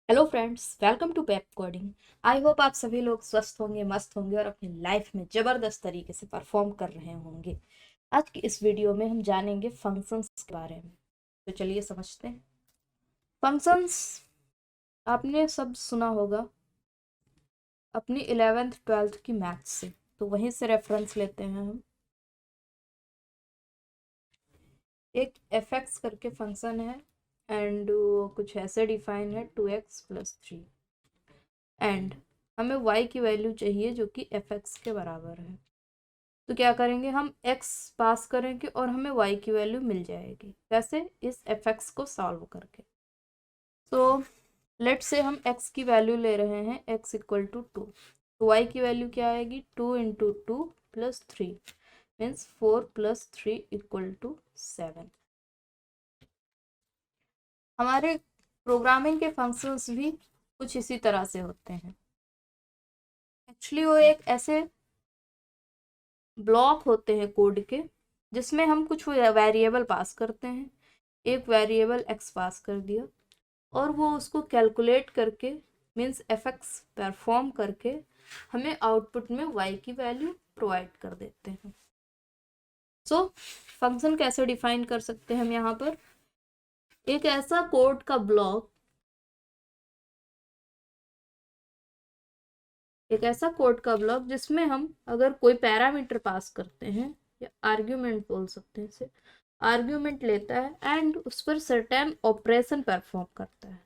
Hello friends, welcome to Pepcoding. I hope आप सभी लोग स्वस्थ होंगे, मस्त होंगे और अपनी लाइफ में ज़बरदस्त तरीके से परफॉर्म कर रहे होंगे। आज की इस वीडियो में हम जानेंगे फंक्शंस के बारे में। तो चलिए समझते हैं। फंक्शंस आपने सब सुना होगा अपनी 11th-12th की मैथ्स से, तो वहीं से रेफरेंस लेते हैं हम। एक एफ एक्स करके फंक्शन है एंड कुछ ऐसे डिफाइन है 2x+3 एंड हमें y की वैल्यू चाहिए जो कि एफ एक्स के बराबर है। तो क्या करेंगे, हम x पास करेंगे और हमें y की वैल्यू मिल जाएगी। कैसे? इस एफ एक्स को सॉल्व करके। तो लेट से हम x की वैल्यू ले रहे हैं, x इक्वल टू 2। तो y की वैल्यू क्या आएगी? 2 × 2 + 3 मीन्स 4 + 3 = 7। हमारे प्रोग्रामिंग के फंक्शंस भी कुछ इसी तरह से होते हैं। एक्चुअली वो एक ऐसे ब्लॉक होते हैं कोड के जिसमें हम कुछ वेरिएबल पास करते हैं। एक वेरिएबल x पास कर दिया और वो उसको कैलकुलेट करके मीन्स एफ एक्स परफॉर्म करके हमें आउटपुट में y की वैल्यू प्रोवाइड कर देते हैं। सो फंक्शन कैसे डिफाइन कर सकते हैं हम यहाँ पर? एक ऐसा कोड का ब्लॉक, जिसमें हम अगर कोई पैरामीटर पास करते हैं या आर्ग्यूमेंट बोल सकते हैं इसे, आर्ग्यूमेंट लेता है एंड उस पर सर्टेन ऑपरेशन परफॉर्म करता है।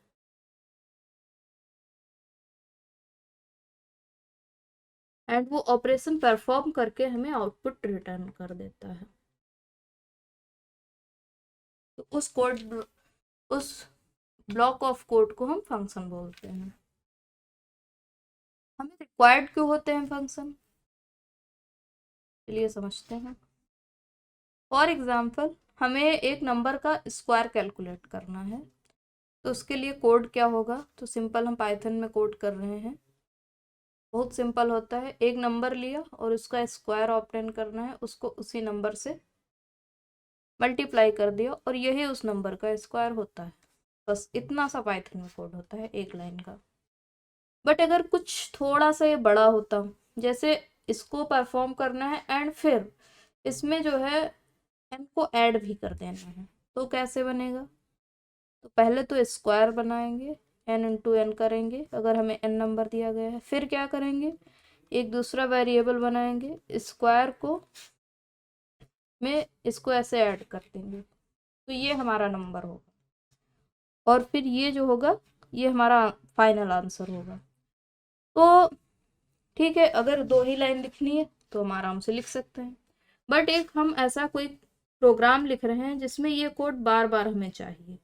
एंड वो ऑपरेशन परफॉर्म करके हमें आउटपुट रिटर्न कर देता है। तो उस ब्लॉक ऑफ कोड को हम फंक्शन बोलते हैं। हमें रिक्वायर्ड क्यों होते हैं फंक्शन, चलिए समझते हैं। फॉर एग्जाम्पल, हमें एक नंबर का स्क्वायर कैलकुलेट करना है, तो उसके लिए कोड क्या होगा? तो सिंपल हम पाइथन में कोड कर रहे हैं। बहुत सिंपल होता है, एक नंबर लिया और उसका स्क्वायर ऑप्टेन करना है, उसको उसी नंबर से मल्टीप्लाई कर दिया और यही उस नंबर का स्क्वायर होता है। बस इतना सा पाइथन में कोड होता है, एक लाइन का। बट अगर कुछ थोड़ा सा ये बड़ा होता, जैसे इसको परफॉर्म करना है एंड फिर इसमें जो है एन को ऐड भी कर देना है, तो कैसे बनेगा? तो पहले तो स्क्वायर बनाएंगे, n × n करेंगे अगर हमें n नंबर दिया गया है। फिर क्या करेंगे, एक दूसरा वेरिएबल बनाएंगे, स्क्वायर को में इसको ऐसे ऐड कर देंगे, तो ये हमारा नंबर होगा। और फिर ये जो होगा ये हमारा फाइनल आंसर होगा। तो ठीक है, अगर दो ही लाइन लिखनी है तो हम आराम से लिख सकते हैं। बट एक हम ऐसा कोई प्रोग्राम लिख रहे हैं जिसमें ये कोड बार बार हमें चाहिए,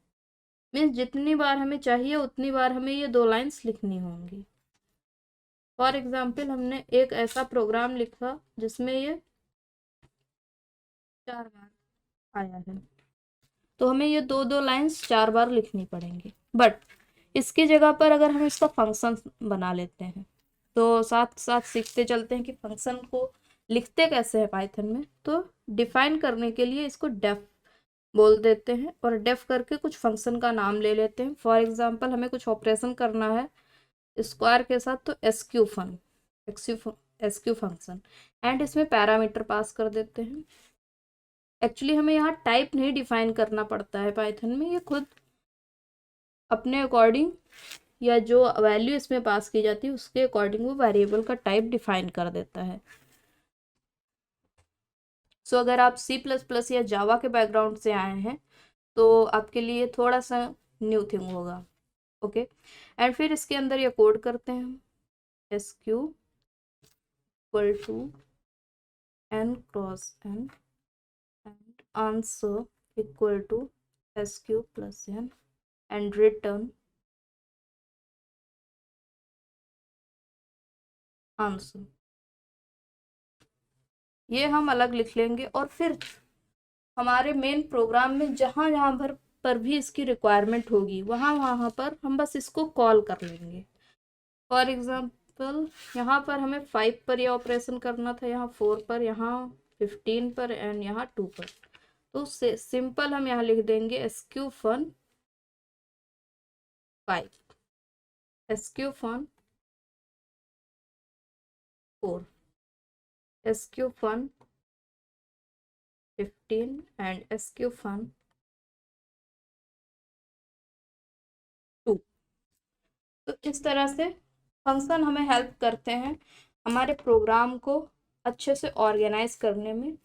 मीन्स जितनी बार हमें चाहिए उतनी बार हमें ये दो लाइन्स लिखनी होंगी। फॉर एग्जाम्पल, हमने एक ऐसा प्रोग्राम लिखा जिसमें ये 4 बार आया है, तो हमें ये दो दो लाइन्स 4 बार लिखनी पड़ेंगी। बट इसकी जगह पर अगर हम इसका फंक्शन बना लेते हैं, तो साथ साथ सीखते चलते हैं कि फंक्शन को लिखते कैसे हैं पाइथन में। तो डिफाइन करने के लिए इसको डेफ बोल देते हैं और डेफ करके कुछ फंक्शन का नाम ले लेते हैं। फॉर एग्जाम्पल, हमें कुछ ऑपरेशन करना है स्क्वायर के साथ, तो एसक्यू फंक्शन एंड इसमें पैरामीटर पास कर देते हैं। एक्चुअली हमें यहाँ टाइप नहीं डिफाइन करना पड़ता है पाइथन में, ये खुद अपने अकॉर्डिंग या जो वैल्यू इसमें पास की जाती है उसके अकॉर्डिंग वो वेरिएबल का टाइप डिफाइन कर देता है। सो अगर आप C++ या जावा के बैकग्राउंड से आए हैं तो आपके लिए थोड़ा सा न्यू थिंग होगा। ओके, एंड फिर इसके अंदर ये कोड करते हैं, SQ = n×n and answer = SQ+n and return answer. ये हम अलग लिख लेंगे और फिर हमारे मेन प्रोग्राम में जहाँ जहाँ पर भी इसकी रिक्वायरमेंट होगी वहाँ वहाँ पर हम बस इसको कॉल कर लेंगे। फॉर एग्जाम्पल, यहाँ पर हमें 5 पर यह ऑपरेशन करना था, यहाँ 4 पर, यहाँ 15 पर एंड यहाँ 2 पर। तो सिंपल हम यहाँ लिख देंगे SQ fun 5 sqfun 4, sqfun 15 and sqfun 2। तो इस तरह से फंक्शन हमें हेल्प करते हैं हमारे प्रोग्राम को अच्छे से ऑर्गेनाइज करने में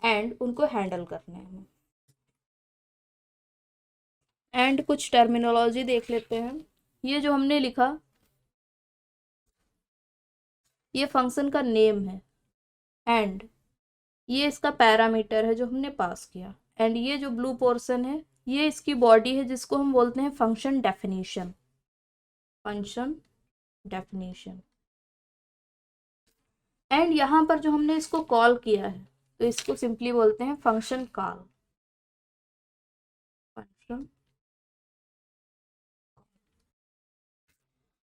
एंड उनको हैंडल करने में। एंड कुछ टर्मिनोलॉजी देख लेते हैं। ये जो हमने लिखा, ये फंक्शन का नेम है एंड ये इसका पैरामीटर है जो हमने पास किया। एंड ये जो ब्लू पोर्शन है ये इसकी बॉडी है जिसको हम बोलते हैं function definition. Function definition. And यहाँ पर जो हमने इसको कॉल किया है तो इसको सिंपली बोलते हैं फंक्शन कॉल। फंक्शन।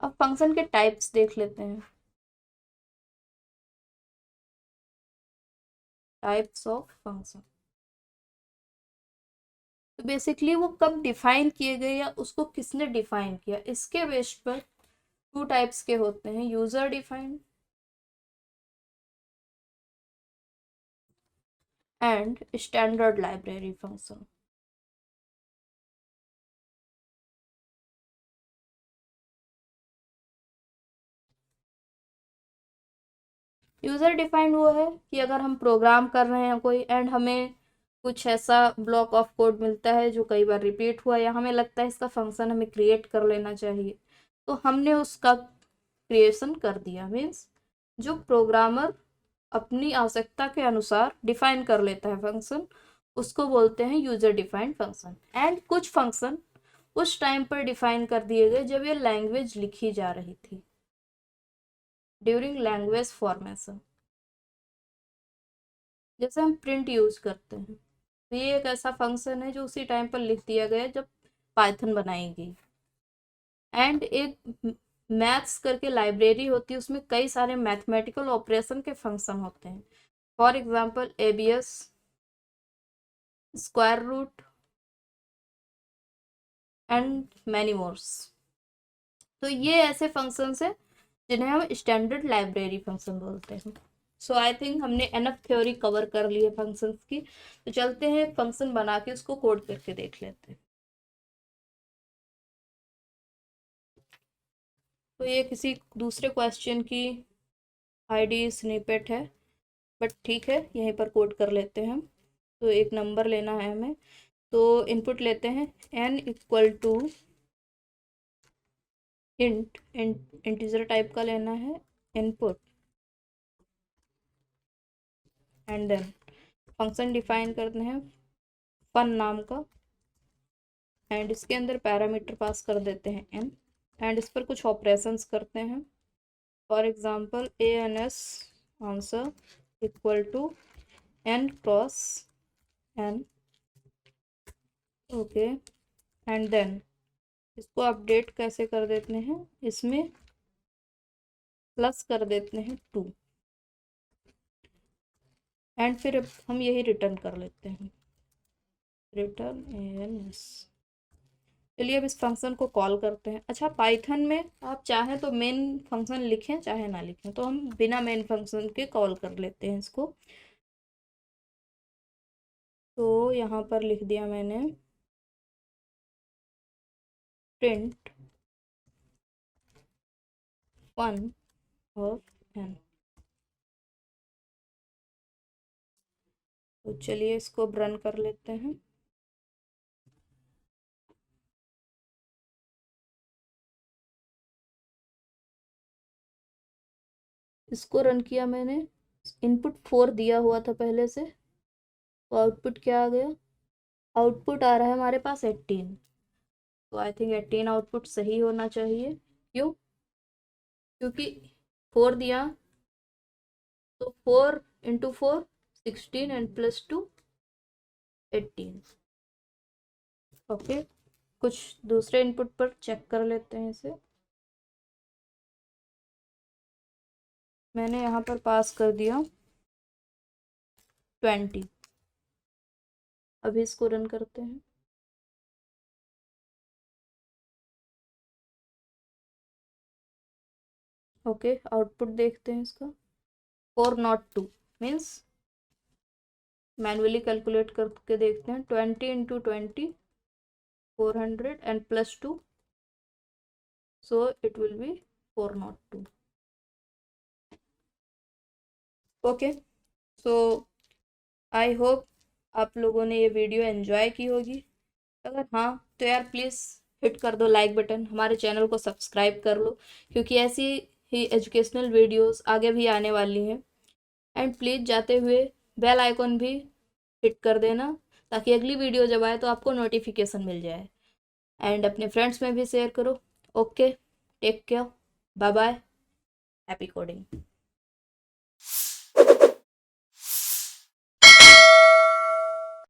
अब फंक्शन के टाइप्स देख लेते हैं। Types of function. तो बेसिकली वो कब डिफाइन किए गए या उसको किसने डिफाइन किया, इसके बेस पर टू टाइप्स के होते हैं, user defined and standard library function. User defined वो है कि अगर हम प्रोग्राम कर रहे हैं कोई एंड हमें कुछ ऐसा ब्लॉक ऑफ कोड मिलता है जो कई बार रिपीट हुआ या हमें लगता है इसका फंक्शन हमें क्रिएट कर लेना चाहिए, तो हमने उसका क्रिएशन कर दिया। मीन्स जो प्रोग्रामर अपनी आवश्यकता के अनुसार डिफाइन कर लेता है फंक्शन, उसको बोलते हैं यूजर डिफाइंड फंक्शन। एंड कुछ फंक्शन उस टाइम पर डिफाइन कर दिए गए जब ये लैंग्वेज लिखी जा रही थी, ड्यूरिंग लैंग्वेज फॉर्मेशन। जैसे हम प्रिंट यूज करते हैं तो ये एक ऐसा फंक्शन है जो उसी टाइम पर लिख दिया गया जब पाइथन बनाई गई। एंड एक मैथ्स करके लाइब्रेरी होती है, उसमें कई सारे मैथमेटिकल ऑपरेशन के फंक्शन होते हैं। For example ABS, square root and many mores. तो ये ऐसे फंक्शंस है जिन्हें हम स्टैंडर्ड लाइब्रेरी फंक्शन बोलते हैं। सो आई थिंक हमने एनफ थ्योरी कवर कर ली है फंक्शंस की। तो चलते हैं फंक्शन बना के उसको कोड करके देख लेते हैं। तो ये किसी दूसरे क्वेश्चन की आईडी स्निपेट है, बट ठीक है यहीं पर कोड कर लेते हैं हम। तो एक नंबर लेना है हमें, तो इनपुट लेते हैं n equal to integer type का लेना है input, and then function define करते हैं फन नाम का, एंड इसके अंदर पैरामीटर पास कर देते हैं n, एंड इस पर कुछ ऑपरेशंस करते हैं। For example ans answer equal to n cross n। Okay, and then इसको अपडेट कैसे कर देते हैं, इसमें प्लस कर देते हैं 2, एंड फिर अब हम यही रिटर्न कर लेते हैं, रिटर्न ans। चलिए अब इस फंक्शन को कॉल करते हैं। अच्छा, पाइथन में आप चाहें तो मेन फंक्शन लिखें चाहे ना लिखें, तो हम बिना मेन फंक्शन के कॉल कर लेते हैं इसको। तो यहाँ पर लिख दिया मैंने प्रिंट फन ऑफ n। तो चलिए इसको रन कर लेते हैं। इसको रन किया मैंने, इनपुट 4 दिया हुआ था पहले से, तो आउटपुट क्या आ गया, आउटपुट आ रहा है हमारे पास 18। तो आई थिंक 18 आउटपुट सही होना चाहिए। क्यों? क्योंकि 4 दिया तो 4 इंटू 4 16 एंड प्लस 2 18। ओके, कुछ दूसरे इनपुट पर चेक कर लेते हैं इसे। मैंने यहाँ पर पास कर दिया 20। अभी इसको रन करते हैं। ओके, आउटपुट देखते हैं इसका। 402 मीन्स मैनुअली कैलकुलेट करके देखते हैं। 20 into 20 400 and plus 2, so it will be 402। Okay, so I hope आप लोगों ने ये वीडियो एंजॉय की होगी। अगर हाँ तो यार प्लीज़ हिट कर दो लाइक बटन, हमारे चैनल को सब्सक्राइब कर लो, क्योंकि ऐसी ही एजुकेशनल वीडियोस आगे भी आने वाली हैं। एंड प्लीज़ जाते हुए बेल आइकॉन भी हिट कर देना, ताकि अगली वीडियो जब आए तो आपको नोटिफिकेशन मिल जाए। एंड अपने फ्रेंड्स में भी शेयर करो। Okay, take care, bye bye, happy coding.